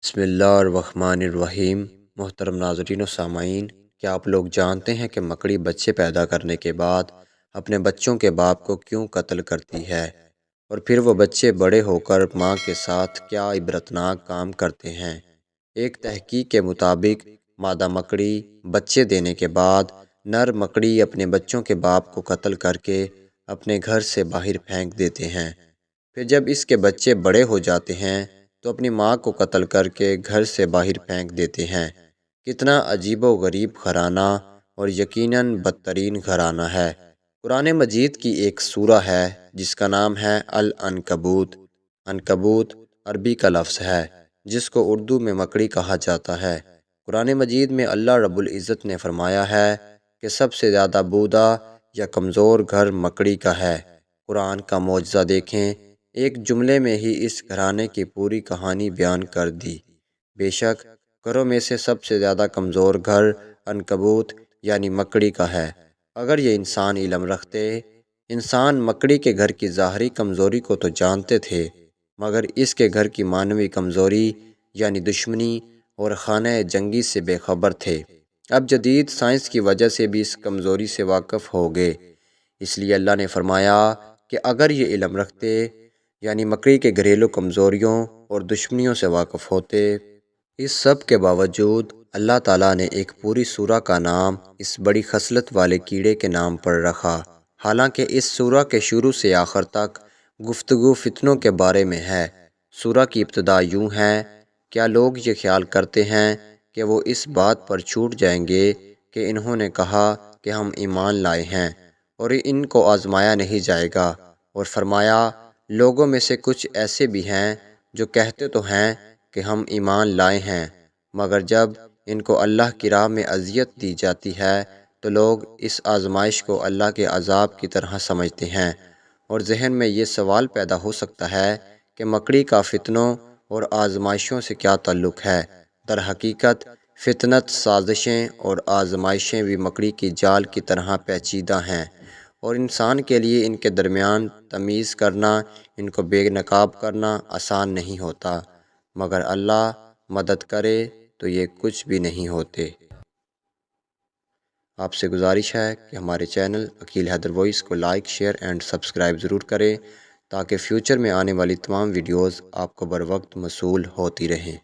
بسم اللہ الرحمن الرحیم۔ محترم ناظرین و سامعین، کیا آپ لوگ جانتے ہیں کہ مکڑی بچے پیدا کرنے کے بعد اپنے بچوں کے باپ کو کیوں قتل کرتی ہے، اور پھر وہ بچے بڑے ہو کر ماں کے ساتھ کیا عبرتناک کام کرتے ہیں؟ ایک تحقیق کے مطابق مادہ مکڑی بچے دینے کے بعد نر مکڑی اپنے بچوں کے باپ کو قتل کر کے اپنے گھر سے باہر پھینک دیتے ہیں۔ پھر جب اس کے بچے بڑے ہو جاتے ہیں تو اپنی ماں کو قتل کر کے گھر سے باہر پھینک دیتے ہیں۔ کتنا عجیب و غریب گھرانہ، اور یقیناً بدترین گھرانہ ہے۔ قرآن مجید کی ایک سورہ ہے جس کا نام ہے العنکبوت۔ عنکبوت عربی کا لفظ ہے جس کو اردو میں مکڑی کہا جاتا ہے۔ قرآن مجید میں اللہ رب العزت نے فرمایا ہے کہ سب سے زیادہ بودا یا کمزور گھر مکڑی کا ہے۔ قرآن کا معجزہ دیکھیں، ایک جملے میں ہی اس گھرانے کی پوری کہانی بیان کر دی۔ بے شک گھروں میں سے سب سے زیادہ کمزور گھر عنکبوت یعنی مکڑی کا ہے۔ اگر یہ انسان علم رکھتے، انسان مکڑی کے گھر کی ظاہری کمزوری کو تو جانتے تھے، مگر اس کے گھر کی معنوی کمزوری یعنی دشمنی اور خانہ جنگی سے بے خبر تھے۔ اب جدید سائنس کی وجہ سے بھی اس کمزوری سے واقف ہو گئے، اس لیے اللہ نے فرمایا کہ اگر یہ علم رکھتے، یعنی مکڑی کے گھریلو کمزوریوں اور دشمنیوں سے واقف ہوتے۔ اس سب کے باوجود اللہ تعالیٰ نے ایک پوری سورہ کا نام اس بڑی خصلت والے کیڑے کے نام پر رکھا، حالانکہ اس سورہ کے شروع سے آخر تک گفتگو فتنوں کے بارے میں ہے۔ سورہ کی ابتدا یوں ہے: کیا لوگ یہ خیال کرتے ہیں کہ وہ اس بات پر چھوٹ جائیں گے کہ انہوں نے کہا کہ ہم ایمان لائے ہیں، اور ان کو آزمایا نہیں جائے گا؟ اور فرمایا، لوگوں میں سے کچھ ایسے بھی ہیں جو کہتے تو ہیں کہ ہم ایمان لائے ہیں، مگر جب ان کو اللہ کی راہ میں اذیت دی جاتی ہے تو لوگ اس آزمائش کو اللہ کے عذاب کی طرح سمجھتے ہیں۔ اور ذہن میں یہ سوال پیدا ہو سکتا ہے کہ مکڑی کا فتنوں اور آزمائشوں سے کیا تعلق ہے؟ در حقیقت فتنت، سازشیں اور آزمائشیں بھی مکڑی کی جال کی طرح پیچیدہ ہیں، اور انسان کے لیے ان کے درمیان تمیز کرنا، ان کو بے نقاب کرنا آسان نہیں ہوتا، مگر اللہ مدد کرے تو یہ کچھ بھی نہیں ہوتے۔ آپ سے گزارش ہے کہ ہمارے چینل عقیل حیدر وائس کو لائک، شیئر اینڈ سبسکرائب ضرور کریں تاکہ فیوچر میں آنے والی تمام ویڈیوز آپ کو بر وقت موصول ہوتی رہیں۔